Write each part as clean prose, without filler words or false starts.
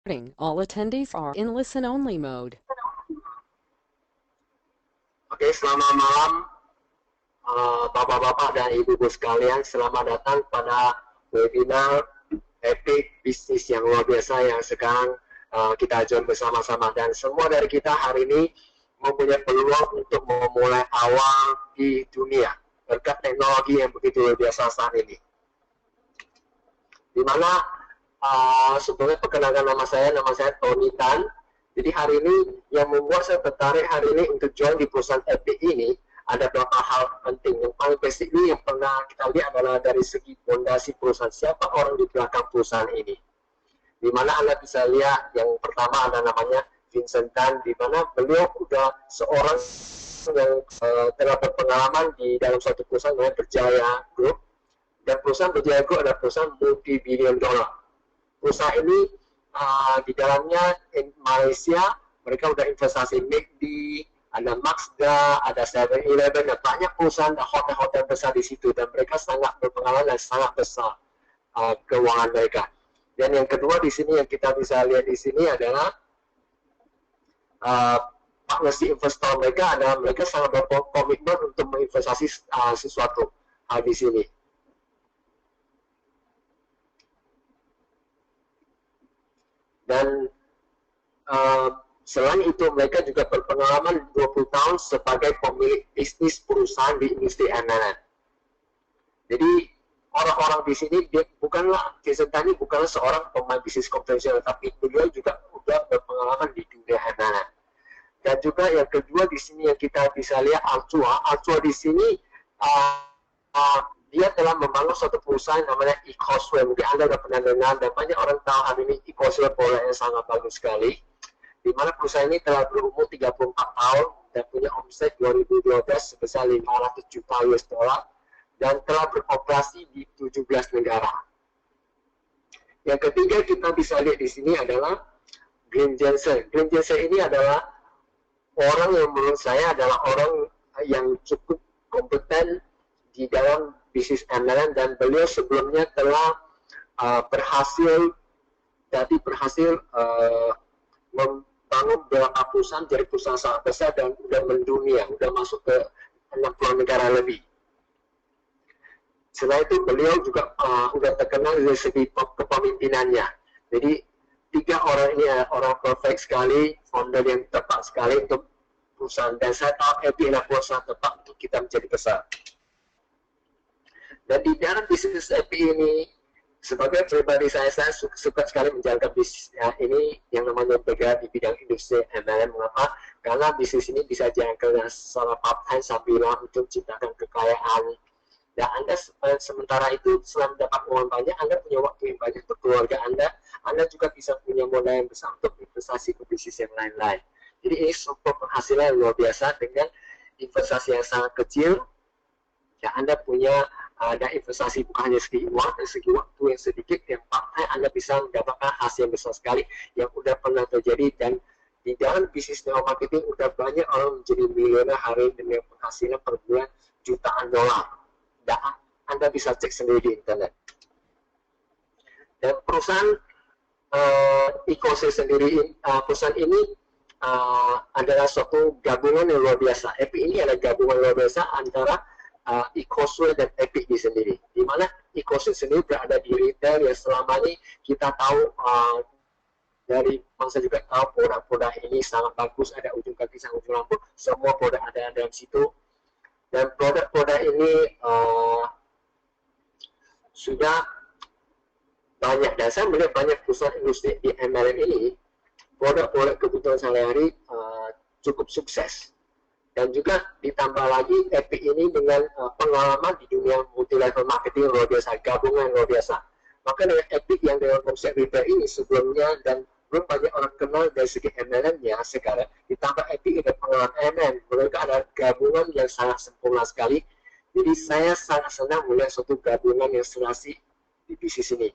All attendees are in listen-only mode. Oke, selamat malam Bapak-bapak dan Ibu-ibu sekalian. Selamat datang pada webinar Epic Bisnis yang luar biasa yang sekarang kita join bersama-sama. Dan semua dari kita hari ini mempunyai peluang untuk memulai awal di dunia berkat teknologi yang begitu luar biasa saat ini. Dimana sebelumnya perkenalkan nama saya Tony Tan. Jadi hari ini yang membuat saya tertarik hari ini untuk join di perusahaan Epic ini ada beberapa hal penting. Yang paling basic ini yang pernah kita lihat adalah dari segi fondasi perusahaan, siapa orang di belakang perusahaan ini. Di mana Anda bisa lihat yang pertama ada namanya Vincent Tan, di mana beliau sudah seorang yang telah berpengalaman di dalam suatu perusahaan namanya Berjaya Group. Dan perusahaan Berjaya Group adalah perusahaan multi-billion dollar. Perusahaan ini di dalamnya Malaysia mereka udah investasi McD, ada Mazda, ada 7-Eleven, dan banyak perusahaan dan hotel-hotel besar di situ, dan mereka sangat berpengalaman dan sangat besar keuangan mereka. Dan yang kedua di sini yang kita bisa lihat di sini adalah partnership investor mereka adalah mereka sangat berkomitmen untuk menginvestasi sesuatu hal di sini. Dan selain itu mereka juga berpengalaman 20 tahun sebagai pemilik bisnis perusahaan di industri MLM. Jadi orang-orang di sini dia bukanlah Vincent bukanlah seorang pemain bisnis konvensional, tapi beliau juga sudah berpengalaman di dunia MLM. Dan juga yang kedua di sini yang kita bisa lihat Altua di sini dia telah membangun suatu perusahaan namanya e-Causeway. Mungkin Anda sudah pernah dengar dan banyak orang tahu hari ini e-Causeway produk yang sangat bagus sekali. Di mana perusahaan ini telah berumur 34 tahun dan punya omset 2012 sebesar 500 juta US dollar dan telah beroperasi di 17 negara. Yang ketiga kita bisa lihat di sini adalah Glenn Jensen. Glenn Jensen ini adalah orang yang menurut saya adalah orang yang cukup kompeten di dalam bisnis MLM, dan beliau sebelumnya telah berhasil membangun beberapa perusahaan jadi perusahaan sangat besar dan sudah mendunia, sudah masuk ke 60 negara lebih. Selain itu beliau juga sudah terkenal dari segi kepemimpinannya. Jadi tiga orang ini orang perfect sekali, founder yang tepat sekali untuk perusahaan, dan saya tahu Epic adalah perusahaan tepat untuk kita menjadi besar. Dan di dalam bisnis Epic ini, sebagai pribadi saya suka sekali menjalankan bisnis ini yang namanya bergerak di bidang industri MLM. Mengapa? Karena bisnis ini bisa jalankan secara part-time sambilan untuk menciptakan kekayaan. Dan Anda sementara itu selain dapat uang banyak, Anda punya waktu yang banyak untuk keluarga Anda juga bisa punya modal yang besar untuk investasi ke bisnis yang lain-lain. Jadi ini sumber penghasilan yang luar biasa dengan investasi yang sangat kecil. Ya, Anda punya ada investasi bukan hanya segi uang, dan segi waktu yang sedikit, yang part-time Anda bisa mendapatkan hasil yang besar sekali yang sudah pernah terjadi. Dan di dalam bisnis network marketing sudah banyak orang menjadi miliuner hari dengan penghasilan per bulan jutaan dolar. Dan Anda bisa cek sendiri di internet. Dan perusahaan e-Causeway sendiri, perusahaan ini adalah suatu gabungan yang luar biasa. Epic ini adalah gabungan luar biasa antara e-Causeway dan Epic ini sendiri, di mana e-Causeway sendiri berada di retail yang selama ini kita tahu dari masa juga tahu produk-produk ini sangat bagus, ada ujung kaki sampai ujung rambut, semua produk ada dalam situ, dan produk-produk ini sudah banyak, dan saya melihat banyak perusahaan industri di MLM ini produk-produk kebutuhan sehari-hari cukup sukses. Dan juga ditambah lagi Epic ini dengan pengalaman di dunia multi level marketing luar biasa, gabungan luar biasa. Maka dengan Epic yang dengan konsep retail ini sebelumnya dan belum banyak orang kenal dari segi MLM-nya, sekarang ditambah Epic dengan pengalaman MLM, mereka ada gabungan yang sangat sempurna sekali. Jadi saya sangat senang melihat suatu gabungan yang serasi di bisnis ini.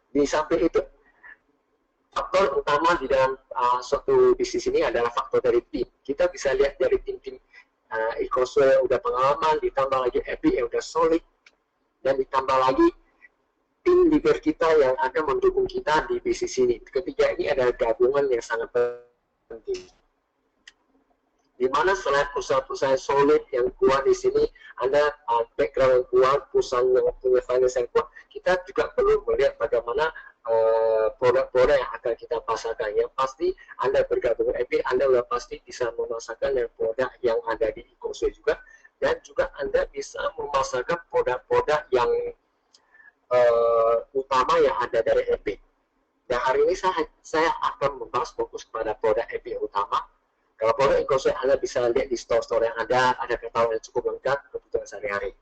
Di samping itu, faktor utama di dalam suatu bisnis ini adalah faktor dari tim. Kita bisa lihat dari tim-tim e-Causeway yang udah pengalaman, ditambah lagi Epic yang udah solid, dan ditambah lagi tim leader kita yang akan mendukung kita di bisnis ini. Ketiga ini adalah gabungan yang sangat penting. Di mana selain perusahaan-perusahaan solid yang kuat di sini, Anda background yang kuat, perusahaan yang punya finance yang kuat, kita juga perlu melihat bagaimana produk-produk yang akan kita pasarkan. Yang pasti Anda bergabung dengan Epic, Anda sudah pasti bisa memasarkan produk yang ada di e-commerce juga, dan juga Anda bisa memasarkan produk-produk yang utama yang ada dari Epic. Dan hari ini saya akan membahas fokus pada produk Epic utama. Kalau produk e-commerce Anda bisa lihat di store-store yang ada ketahuan yang cukup lengkap kebutuhan sehari-hari.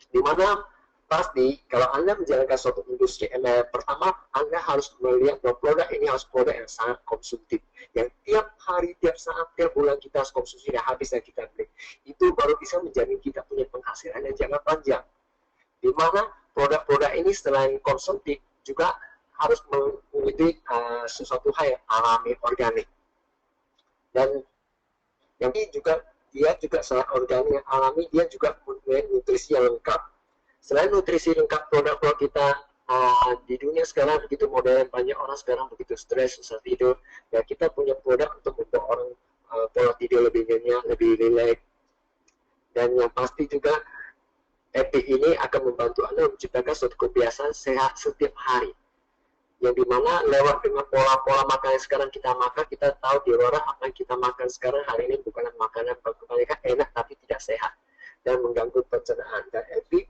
Dimana pasti kalau Anda menjalankan suatu industri, pertama Anda harus melihat bahwa produk ini harus produk yang sangat konsumtif, yang tiap hari, tiap saat, tiap bulan kita harus konsumsi dan habis dan kita beli. Itu baru bisa menjamin kita punya penghasilan yang jangka panjang. Dimana produk-produk ini selain konsumtif juga harus memiliki sesuatu hal yang alami, organik. Dan yang ini juga dia juga selain organik yang alami, dia juga mempunyai nutrisi yang lengkap. Selain nutrisi lengkap, produk-produk kita di dunia sekarang begitu modern, banyak orang sekarang begitu stres, susah tidur, ya kita punya produk untuk membuat orang pola tidur lebih nyenyak, lebih rileks. Dan yang pasti juga Epic ini akan membantu Anda menciptakan suatu kebiasaan sehat setiap hari, yang dimana lewat dengan pola-pola makan yang sekarang kita makan, kita tahu di luar apa yang kita makan sekarang hari ini bukanlah makanan kebanyakan enak tapi tidak sehat dan mengganggu pencernaan. Dan Epic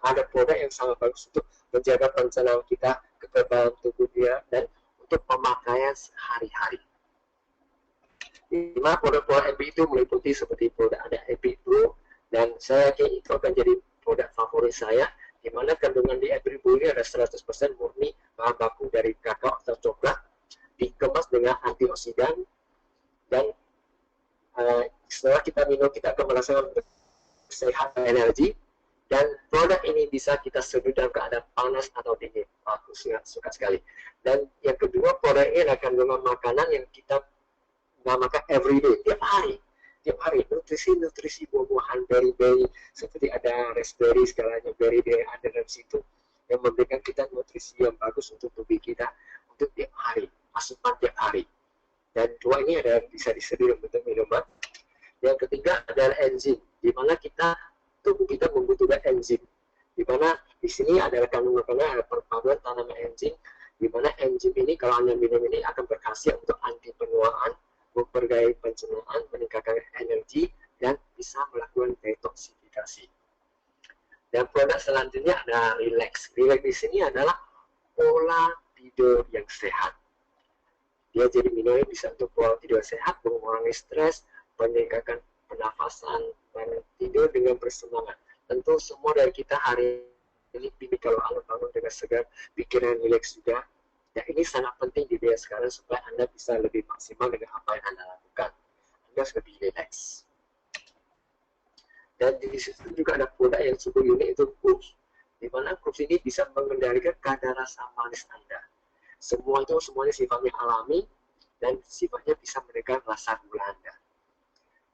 ada produk yang sangat bagus untuk menjaga pencernaan kita, kekebalan tubuh dia, dan untuk pemakaian sehari-hari. Dimana produk-produk Epic itu meliputi seperti produk ada Epic Blue, dan saya yakin itu akan jadi produk favorit saya, di mana kandungan di Epic Blue ini ada 100% murni bahan baku dari kakao atau coklat, dikemas dengan antioksidan, dan setelah kita minum kita akan merasakan sehat dan energi. Dan produk ini bisa kita seduh dalam keadaan panas atau dingin. Aku sangat suka sekali. Dan yang kedua, produk ini adalah kandungan makanan yang kita makan everyday, tiap hari. Tiap hari, nutrisi buah-buahan, berry-berry, seperti ada raspberry, segalanya berry-berry ada dalam situ, yang memberikan kita nutrisi yang bagus untuk tubuh kita, untuk tiap hari, asupan tiap hari. Dan dua ini ada bisa diseduh untuk minuman. Yang ketiga adalah enzim, di mana tubuh kita membutuhkan enzim, di mana di sini adalah kandungan makanan, ada perpaduan tanaman enzim, di mana enzim ini kalau Anda minum ini akan berkhasiat untuk anti penuaan, memperbaiki pencernaan, meningkatkan energi, dan bisa melakukan detoksifikasi. Dan produk selanjutnya ada relax. Relax di sini adalah pola tidur yang sehat. Dia jadi minumnya bisa untuk pola tidur sehat, mengurangi stres, meningkatkan pernafasan, dan tidur dengan bersemangat. Tentu semua dari kita hari ini kalau Anda bangun dengan segar, pikiran rileks juga. Ya, ini sangat penting di dunia sekarang supaya Anda bisa lebih maksimal dengan apa yang Anda lakukan. Anda harus lebih rileks. Dan di situ juga ada produk yang cukup unik, itu Cruise. Di mana Cruise ini bisa mengendalikan kadar rasa manis Anda. Semuanya sifatnya alami dan sifatnya bisa menekan rasa gula Anda.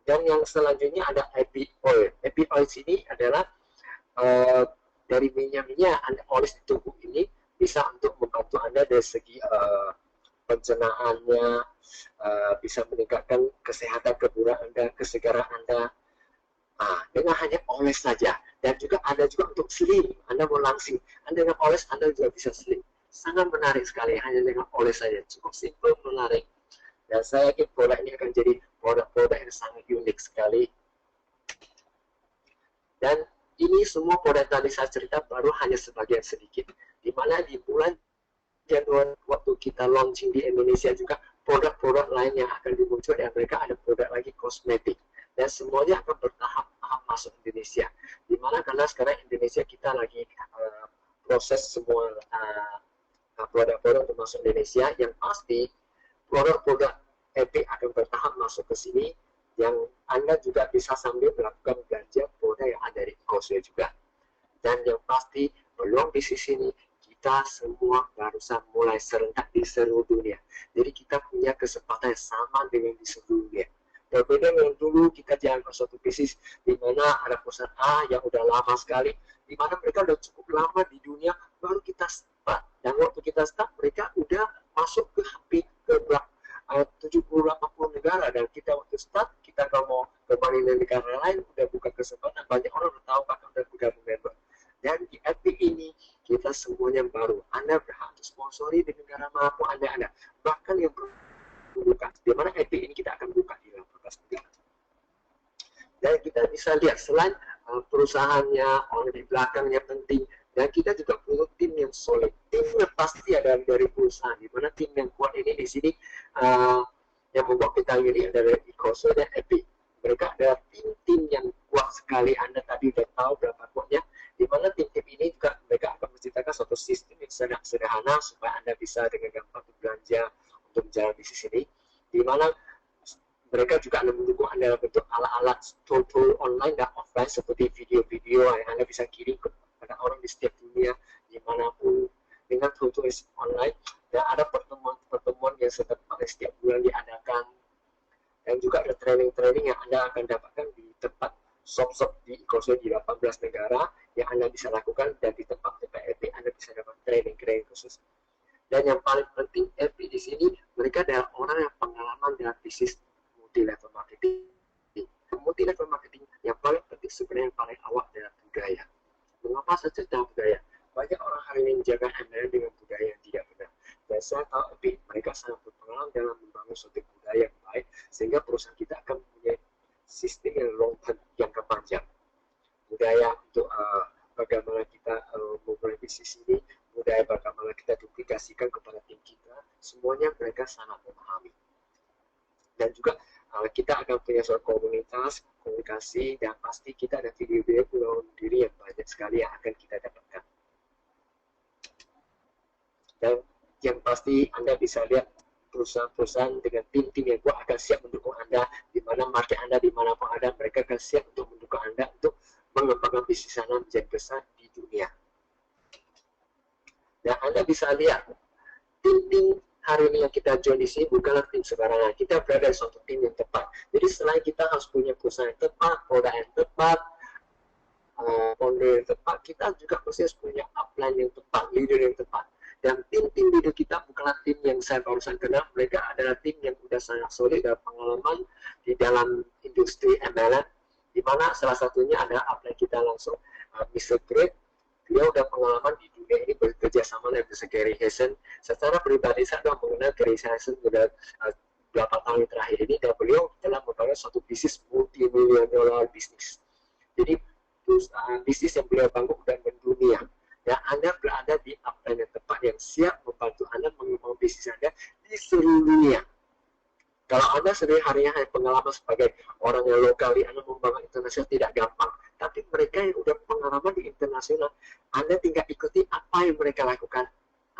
Dan yang selanjutnya ada Epic Oil. Epic Oil ini adalah dari minyak-minyak Anda oles di tubuh ini bisa untuk membantu Anda dari segi pencernaannya, bisa meningkatkan kesehatan kebugaran Anda, kesegaran Anda, dengan hanya oles saja. Dan juga ada juga untuk slim, Anda mau langsing, Anda dengan oles Anda juga bisa slim. Sangat menarik sekali, hanya dengan oles saja, cukup simple, menarik. Dan saya yakin produk ini akan jadi produk-produk yang sangat unik sekali. Dan ini semua produk tadi saya cerita baru hanya sebagian sedikit. Di mana di bulan Januari waktu kita launching di Indonesia juga produk-produk lain yang akan dimuncul di Amerika, ada produk lagi kosmetik. Dan semuanya akan bertahap-tahap masuk Indonesia. Di mana karena sekarang Indonesia kita lagi proses semua produk-produk untuk masuk Indonesia, yang pasti produk-produk Epic akan bertahap masuk ke sini, yang Anda juga bisa sambil melakukan belanja produk yang ada di e-commerce juga. Dan yang pasti belum di sini, kita semua barusan mulai serentak di seluruh dunia. Jadi kita punya kesempatan yang sama dengan di seluruh dunia. Berbeda dengan dulu kita jalankan suatu bisnis di mana ada perusahaan A yang udah lama sekali, di mana mereka udah cukup lama di dunia, baru kita start. Dan waktu kita start, mereka udah masuk ke hampir ke 70-80 negara, dan kita waktu start, kita kalau mau kembali ke negara lain, udah buka kesempatan, banyak orang udah tahu, bahkan udah bergabung member. Dan di Epic ini, kita semuanya baru. Anda berhak untuk sponsori di negara manapun Anda ada. Bahkan yang buka, di mana Epic ini kita akan buka di 18 negara. Dan kita bisa lihat, selain perusahaannya, orang di belakangnya penting, dan kita juga perlu tim yang solid. Tim yang pasti ada dari perusahaan, di mana tim yang kuat ini di sini yang membuat kita ini adalah Ecoso dan Epic. Mereka adalah tim-tim yang kuat sekali. Anda tadi sudah tahu berapa kuatnya, di mana tim-tim ini juga mereka akan menciptakan suatu sistem yang sangat sederhana supaya Anda bisa dengan gampang belanja untuk menjalankan bisnis ini, di mana mereka juga akan mendukung Anda dalam bentuk alat-alat tool online dan offline seperti video-video yang Anda bisa kirim kepada orang di setiap dunia dimanapun dengan tool online, dan ada pertemuan-pertemuan yang setiap bulan diadakan, dan juga ada training-training yang Anda akan dapatkan di tempat shop-shop di Ecoso di 18 negara yang Anda bisa lakukan, dan di tempat-tempat Epic Anda bisa dapat training khusus. Dan yang paling penting Epic di sini, mereka adalah orang yang pengalaman dalam bisnis multi-level marketing. Multi-level marketing yang paling penting sebenarnya yang paling awal adalah budaya. Mengapa saja tentang budaya? Banyak orang hari ini menjaga MLM dengan budaya yang tidak benar. Dan saya tahu Epic, mereka sangat berpengalaman dalam membangun suatu budaya yang baik, sehingga perusahaan kita akan mempunyai sistem yang long term, jangka panjang. Budaya untuk bagaimana kita memulai bisnis ini, budaya bagaimana kita duplikasikan kepada tim kita, semuanya mereka sangat memahami. Dan juga kita akan punya suatu komunitas, komunikasi, dan pasti kita ada video-video pengembangan diri yang banyak sekali yang akan kita dapatkan. Dan yang pasti Anda bisa lihat perusahaan-perusahaan dengan tim-tim yang kuat akan siap mendukung Anda, di mana market Anda dimanapun ada, mereka akan siap untuk mendukung Anda untuk mengembangkan bisnis Anda menjadi besar di dunia. Dan Anda bisa lihat tim-tim hari ini yang kita join di sini bukanlah tim sembarangan. Kita berada di suatu tim yang tepat. Jadi selain kita harus punya perusahaan yang tepat, produk yang tepat, founder yang tepat, kita juga harus punya upline yang tepat, leader yang tepat. Dan tim-tim leader kita bukanlah tim yang saya barusan kenal. Mereka adalah tim yang sudah sangat solid dan pengalaman di dalam industri MLM, di mana salah satunya adalah upline kita langsung, Mr. Greg. Dia udah pengalaman di dunia ini bekerja sama dengan Gary Hansen. Secara pribadi saya sudah mengenal Gary Hansen sudah beberapa tahun terakhir ini, dan beliau telah membangun suatu bisnis multi-million dollar bisnis. Jadi bisnis yang beliau bangun sudah mendunia. Dan Anda berada di upline yang tepat yang siap membantu Anda mengembangkan bisnis Anda di seluruh dunia. Kalau Anda sehari-harinya hanya pengalaman sebagai orang yang lokal, Anda membangun internasional tidak gampang. Tapi mereka yang udah pengalaman di internasional, Anda tinggal ikuti apa yang mereka lakukan.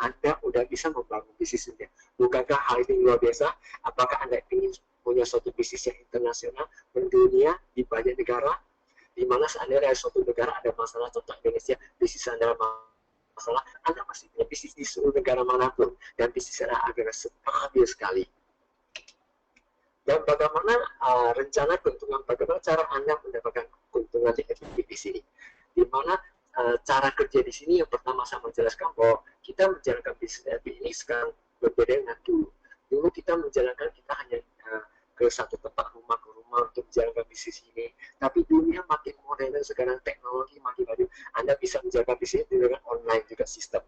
Anda udah bisa membangun bisnisnya. Bukankah hal ini luar biasa? Apakah Anda ingin punya suatu bisnis yang internasional, mendunia di banyak negara? Di mana seandainya dari suatu negara ada masalah, contoh Indonesia, bisnis Anda masalah, Anda masih punya bisnis di seluruh negara manapun, dan bisnis Anda akan stabil sekali. Dan bagaimana rencana keuntungan, bagaimana cara Anda mendapatkan keuntungan di Epic di sini? Di mana cara kerja di sini yang pertama saya menjelaskan bahwa kita menjalankan bisnis Epic ini sekarang berbeda dengan dulu. Dulu kita menjalankan, kita hanya ke satu tempat, rumah ke rumah untuk menjalankan bisnis ini. Tapi dunia makin modern sekarang, teknologi makin maju. Anda bisa menjalankan bisnis dengan online juga sistem.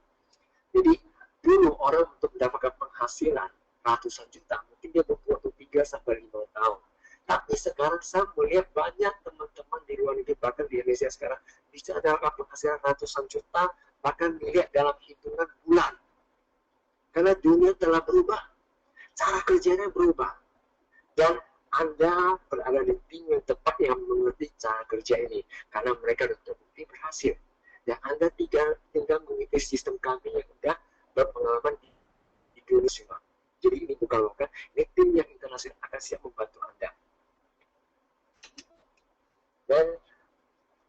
Jadi dulu orang untuk mendapatkan penghasilan ratusan juta, mungkin dia butuh waktu 3-5 tahun. Tapi sekarang saya melihat banyak teman-teman di luar negeri, bahkan di Indonesia sekarang, bisa mendapatkan penghasilan ratusan juta, bahkan dilihat dalam hitungan bulan. Karena dunia telah berubah, cara kerjanya berubah. Dan Anda berada di tim yang tepat yang mengerti cara kerja ini, karena mereka sudah terbukti berhasil. Dan Anda tinggal mengikuti sistem kami yang sudah berpengalaman di Indonesia. Jadi ini bukan lokal, ini tim yang internasional akan siap membantu Anda. Dan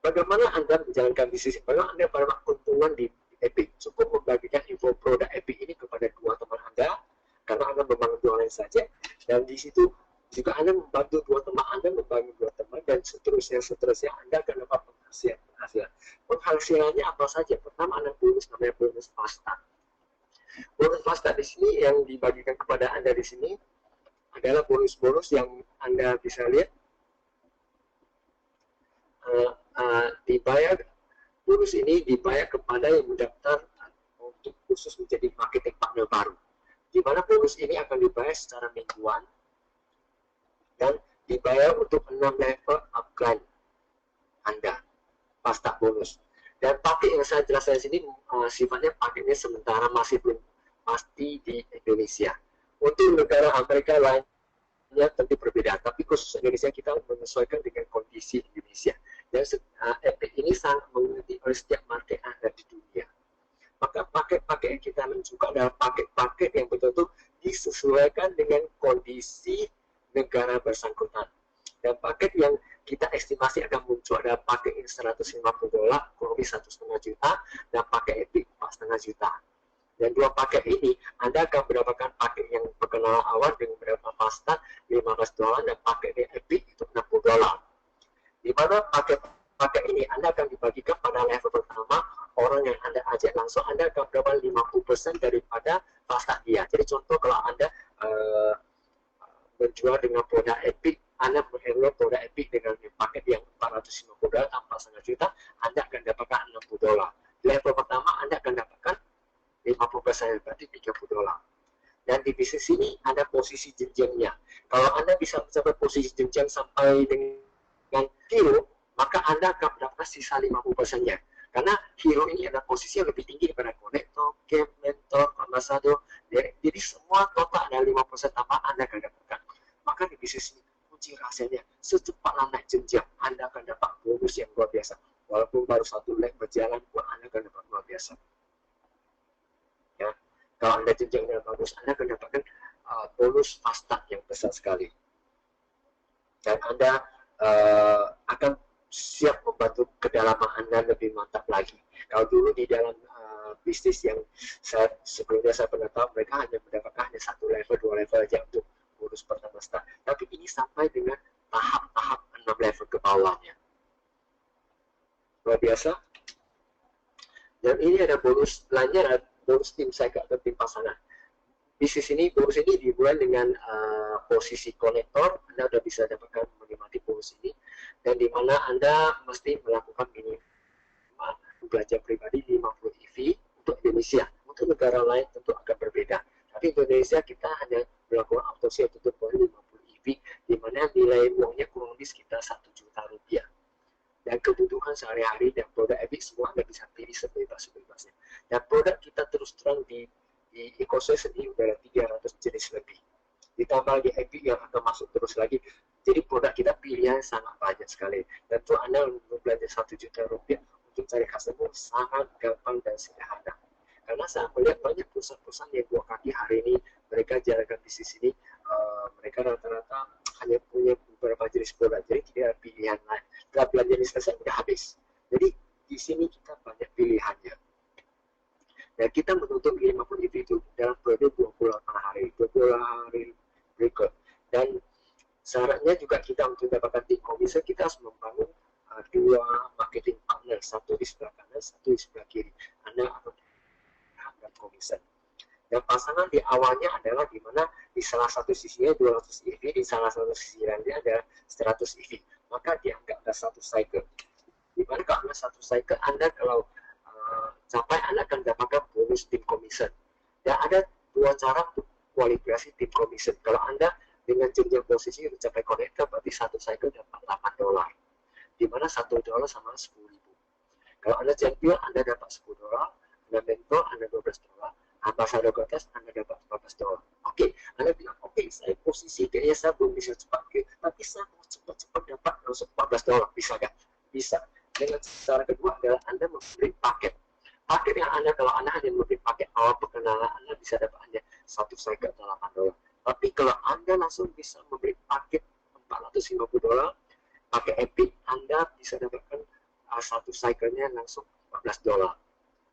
bagaimana Anda menjalankan bisnis? Bagaimana Anda dapat keuntungan di Epic? Cukup membagikan info produk Epic ini kepada dua teman Anda, karena Anda membangun jualan saja. Dan di situ Jika Anda membantu dua teman Anda, membantu dua teman, dan seterusnya, Anda akan dapat penghasilan. Penghasilannya apa saja? Pertama, Anda bonus, namanya bonus pasta. Bonus pasta di sini yang dibagikan kepada Anda di sini adalah bonus-bonus yang Anda bisa lihat dibayar. Bonus ini dibayar kepada yang mendaftar untuk khusus menjadi marketing partner baru, di mana bonus ini akan dibayar secara mingguan dan dibayar untuk 6 level upgrade Anda pasta bonus. Dan paket yang saya jelaskan di sini sifatnya paketnya sementara, masih belum pasti di Indonesia. Untuk negara Amerika lainnya tentu berbeda, tapi khusus Indonesia kita menyesuaikan dengan kondisi Indonesia. Dan Epic ini sangat mengerti oleh setiap market Anda di dunia. Maka paket-paket yang kita menunjukkan adalah paket-paket yang betul-betul disesuaikan dengan kondisi negara bersangkutan. Dan paket yang kita estimasi akan muncul adalah paket yang $150, kurang lebih 1,5 juta, dan paket Epic 4,5 juta. Dan dua paket ini Anda akan mendapatkan paket yang perkenalan awal dengan beberapa pasta $15 dan paket yang Epic itu $60. Di mana paket ini Anda akan dibagikan pada level pertama, orang yang Anda ajak langsung Anda akan dapat 50% daripada pasta dia. Jadi contoh kalau Anda menjual dengan produk Epic, Anda menjual produk Epic dengan paket yang $450 tanpa 1,5 juta, Anda akan dapatkan $60. Level pertama Anda akan dapatkan 50%, berarti $30. Dan di bisnis ini ada posisi jenjangnya. Kalau Anda bisa mencapai posisi jenjang sampai dengan hero, maka Anda akan mendapatkan sisa 50%-nya. Karena hero ini ada posisi yang lebih tinggi daripada konektor, camp, mentor, ambassador. Jadi semua total ada 5% tambah Anda akan dapatkan. Maka di bisnis ini kunci rahasianya, secepatlah naik jenjang, Anda akan dapat bonus yang luar biasa. Walaupun baru 1 leg berjalan, Anda akan dapat luar biasa. Ya, kalau Anda jenjangnya bagus, Anda akan dapatkan bonus pasta yang besar sekali. Dan Anda akan siap membantu kedalaman Anda lebih mantap lagi. Kalau dulu di dalam bisnis yang sebelumnya saya pernah tahu, mereka hanya mendapatkan hanya 1 level, 2 level aja untuk bonus pertama start. Tapi ini sampai dengan tahap-tahap 6 level ke bawahnya. Luar biasa. Dan ini ada bonus lainnya, ada bonus tim cycle atau tim pasangan. Bisnis ini, bonus ini dimulai dengan posisi konektor. Anda sudah bisa dapatkan menikmati bonus ini, dan di mana Anda mesti melakukan minimal belanja pribadi 50 EV untuk Indonesia. Untuk negara lain tentu akan berbeda. Tapi Indonesia kita hanya melakukan autopsi untuk 50 EV, di mana nilai uangnya kurang lebih sekitar 1 juta rupiah. Dan kebutuhan sehari-hari dan produk Epic semua Anda bisa pilih sebebas-bebasnya. Dan produk kita terus terang di ecosystem ini sudah ada 300 jenis lebih. Ditambah lagi Epic yang akan masuk terus lagi. Jadi produk kita pilihan sangat banyak sekali. Dan itu Anda belanja 1 juta rupiah untuk cari customer sangat gampang dan sederhana. Karena saya melihat banyak perusahaan-perusahaan yang buat kaki hari ini, mereka jalankan bisnis ini, mereka rata-rata hanya punya beberapa jenis produk, jadi tidak ada pilihan lain. Setelah belanja ini selesai, sudah habis. Jadi di sini kita banyak pilihannya. Dan kita menutup 50 EV itu dalam periode 28 hari berikut. Dan syaratnya juga kita untuk mendapatkan tim komisi, kita harus membangun 2 marketing partner, satu di sebelah kanan, satu di sebelah kiri. Anda akan mendapatkan komisi. Dan pasangan di awalnya adalah di mana di salah satu sisinya 200 EV, di salah satu sisi lainnya ada 100 EV. Maka dianggap ada satu cycle. Di mana kalau Anda satu cycle, Anda kalau sampai Anda akan dapatkan bonus tim commission. Dan ada 2 cara untuk kualifikasi tim commission. Kalau Anda dengan jenjang posisi mencapai konektor, berarti satu cycle dapat $8. Di mana $1 sama 10.000. Kalau Anda champion, Anda dapat $10. Anda mentor, Anda $12. Ambassador ke atas, Anda dapat $14. Oke, Anda bilang, oke, saya posisi kayaknya saya belum bisa cepat, tapi saya mau cepat-cepat dapat langsung $14. Bisa nggak? Bisa. Dengan cara kedua adalah Anda membeli paket. Paket yang Anda, kalau Anda hanya membeli paket awal perkenalan, Anda bisa dapat hanya satu cycle atau $8. Tapi kalau Anda langsung bisa membeli paket $450, pakai Epic, Anda bisa dapatkan satu cycle-nya langsung $14.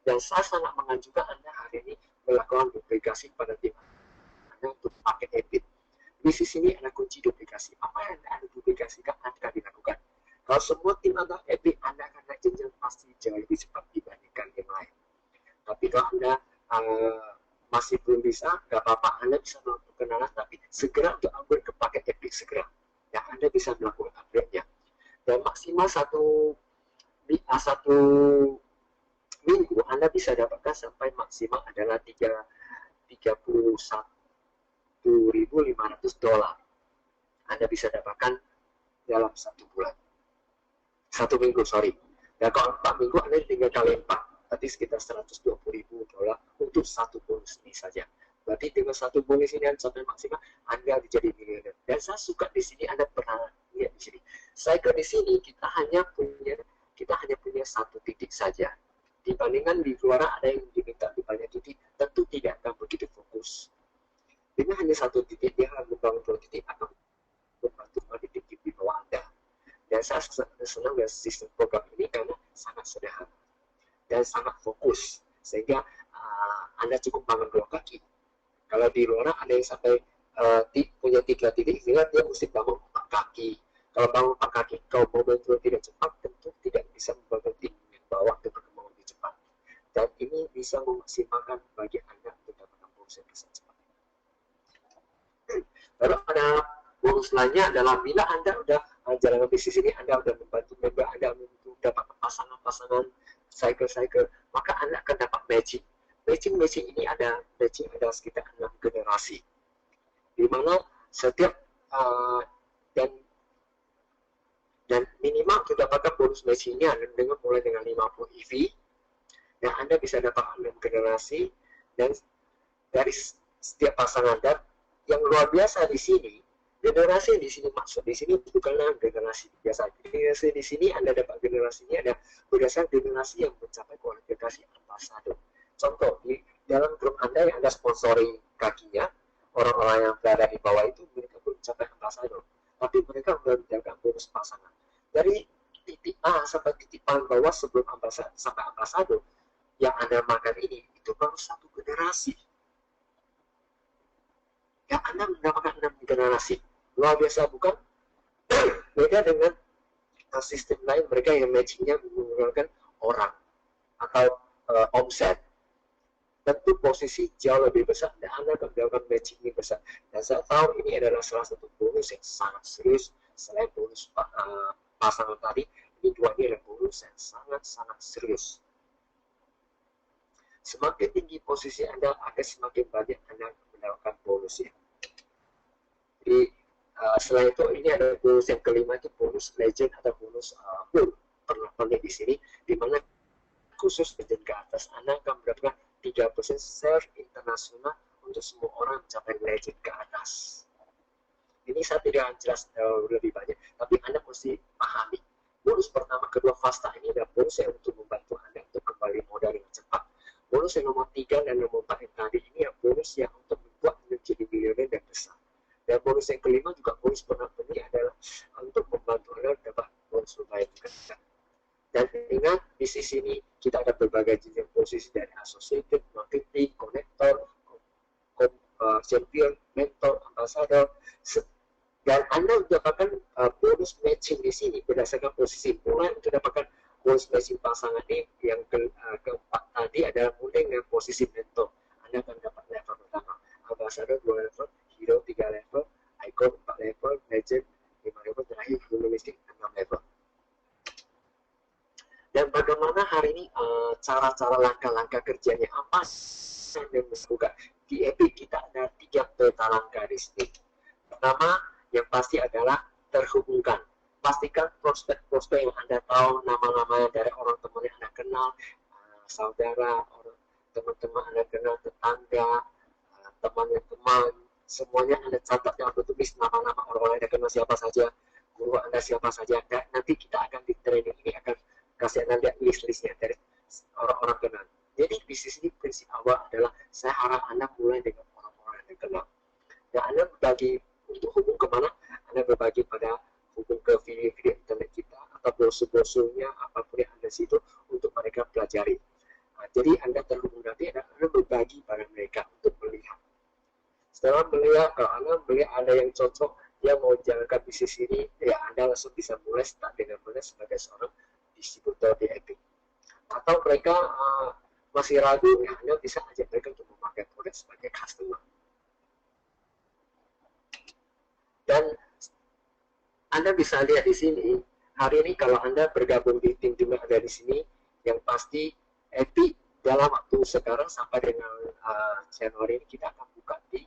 Dan saya sangat menganjurkan Anda hari ini melakukan duplikasi pada tim Anda untuk pakai Epic. Di sini ada kunci duplikasi. Kalau semua tim Anda happy, Anda akan naik jenjang pasti jauh lebih cepat dibandingkan yang lain. Tapi kalau Anda masih belum bisa, nggak apa-apa, Anda bisa melakukan perkenalan, tapi segera untuk upgrade ke paket Epic segera. Ya, Anda bisa melakukan upgrade-nya. Dan maksimal satu minggu Anda bisa dapatkan sampai maksimal adalah 31.500 dolar. Anda bisa dapatkan dalam 1 bulan. 1 minggu, sorry. Dan kalau 4 minggu Anda tinggal kali 4, berarti sekitar 120.000 dolar untuk 1 bonus ini saja. Berarti dengan 1 bonus ini sampai maksimal Anda menjadi miliuner. Dan saya suka di sini, Anda pernah lihat di sini. Saya di sini kita hanya punya 1 titik saja. Dibandingkan di luar ada yang diminta di banyak titik, tentu tidak akan begitu fokus. Dengan hanya 1 titik, dia akan membangun 2 titik, akan membantu di titik di bawah Anda. Dan saya senang dengan sistem program ini karena sangat sederhana dan sangat fokus, sehingga Anda cukup bangun 2 kaki. Kalau di luar ada yang sampai punya 3 titik, sehingga dia mesti bangun 4 kaki. Kalau bangun 4 kaki, kalau momentum tidak cepat, tentu tidak bisa membangun tim yang bawa waktu perkembangan lebih cepat. Dan ini bisa memaksimalkan bagi Anda untuk mendapatkan bonus yang bisa cepat. Lalu ada bonus lainnya adalah bila Anda sudah jalankan bisnis ini, Anda sudah membantu member Anda untuk dapat pasangan-pasangan cycle, maka Anda akan dapat matching. Matching ini ada sekitar 6 generasi, di mana setiap dan minimal untuk dapatkan bonus matchingnya dengan mulai dengan 50 EV, dan Anda bisa dapat 6 generasi dan dari setiap pasangan. Dan yang luar biasa di sini, generasi di sini maksud di sini bukanlah generasi biasa. Generasi di sini Anda dapat generasinya ada berdasarkan generasi yang mencapai kualifikasi ambasador. Contoh, di dalam grup Anda yang Anda sponsori kakinya, orang-orang yang berada di bawah itu mereka belum mencapai ambasador, tapi mereka sudah mendapatkan bonus pasangan. Dari titik A sampai titik paling bawah sebelum sampai ambasador yang Anda makan ini, itu baru 1 generasi. Yang Anda mendapatkan 6 generasi. Luar biasa bukan? Beda dengan sistem lain, mereka yang matchingnya menggunakan orang atau omset. Tentu posisi jauh lebih besar dan Anda akan mendapatkan matching ini besar. Dan saya tahu ini adalah salah satu bonus yang sangat serius. Selain bonus pasangan tadi, ini dua ini adalah bonus yang sangat serius. Semakin tinggi posisi Anda, akan semakin banyak Anda mendapatkan bonusnya. Jadi selain itu, ini ada bonus yang kelima, itu bonus legend atau bonus full. Pernah di sini, di mana khusus legend ke atas Anda akan mendapatkan 3% share internasional untuk semua orang mencapai legend ke atas. Ini saya tidak akan jelas lebih banyak, tapi Anda mesti pahami. Bonus pertama, kedua, fasta ini adalah bonus yang untuk membantu Anda untuk kembali modal dengan cepat. Bonus yang nomor 3 dan nomor 4 yang tadi ini adalah bonus yang untuk membuat Anda menjadi miliuner dan besar. Dan bonus yang kelima juga bonus pernah-pernah adalah untuk membantu Anda dapat bonus lumayan juga. Dan ingat, di sisi ini kita ada berbagai jenis posisi dari associated, marketing, connector, champion, mentor, ambassador. Dan Anda mendapatkan bonus matching di sini berdasarkan posisi. Mulai untuk dapatkan bonus matching pasangan ini yang keempat tadi adalah mulai dengan posisi mentor. Anda akan dapat level pertama, ambassador 2 level, hero 3 level, icon 4 level, legend 5 level, terakhir guru mistik 6 level. Dan bagaimana hari ini cara-cara langkah-langkah kerjanya apa yang dilakukan di Epic? Kita ada 3 peta langkah di sini. Pertama, yang pasti adalah terhubungkan. Pastikan prospek-prospek yang Anda tahu nama-namanya dari orang teman yang Anda kenal, saudara, teman-teman Anda kenal, tetangga, teman-teman, semuanya Anda catat, yang tulis nama-nama orang-orang yang Anda kenal siapa saja, guru Anda siapa saja. Dan nanti kita akan di training ini akan kasih Anda lihat list-listnya dari orang-orang kenal. Jadi di sini prinsip awal adalah saya harap Anda mulai dengan orang-orang yang Anda kenal. Dan Anda berbagi untuk hubung kemana, Anda berbagi pada hubung ke video-video internet kita atau brosur-brosurnya, apapun yang Anda situ untuk mereka pelajari. Jadi Anda terhubung nanti, Anda berbagi pada mereka untuk melihat. Setelah melihat, kalau Anda melihat ada yang cocok, yang mau jalankan bisnis ini, ya Anda langsung bisa mulai start dengan mulai sebagai seorang distributor di Epic. Atau mereka masih ragu, ya Anda bisa ajak mereka untuk memakai produk sebagai customer. Dan Anda bisa lihat di sini, hari ini kalau Anda bergabung di tim-tim yang ada di sini, yang pasti Epic dalam waktu sekarang sampai dengan Januari ini kita akan buka di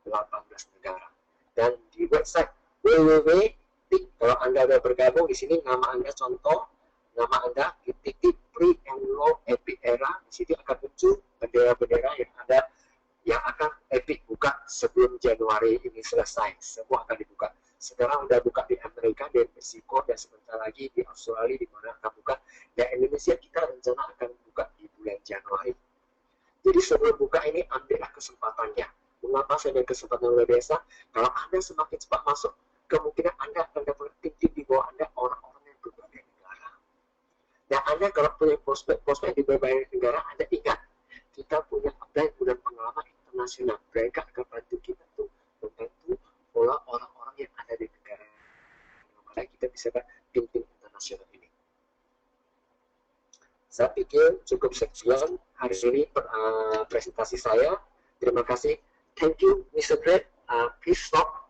18 negara. Dan di website www.epic, kalau Anda sudah bergabung di sini, nama Anda contoh, nama Anda ketik free and low Epic era, di sini akan muncul bendera-bendera yang ada yang akan Epic buka sebelum Januari ini selesai. Semua akan dibuka. Sekarang udah buka di Amerika, di Meksiko, dan sebentar lagi di Australia di mana akan buka. Dan Indonesia kita rencana akan buka di bulan Januari. Jadi sebelum buka ini ambillah kesempatannya. Mengapa saya ada kesempatan luar biasa? Kalau Anda semakin cepat masuk, kemungkinan Anda akan dapat tim-tim di bawah Anda orang-orang yang berbagai negara. Dan Anda kalau punya prospek di berbagai negara, Anda ingat kita punya upline dan pengalaman internasional. Mereka akan bantu kita tuh membantu pola orang-orang yang ada di negara. Maka kita bisa tim-tim internasional ini. Saya pikir cukup sekian hari ini presentasi saya. Terima kasih. Thank you, Mr. Brett. Please stop.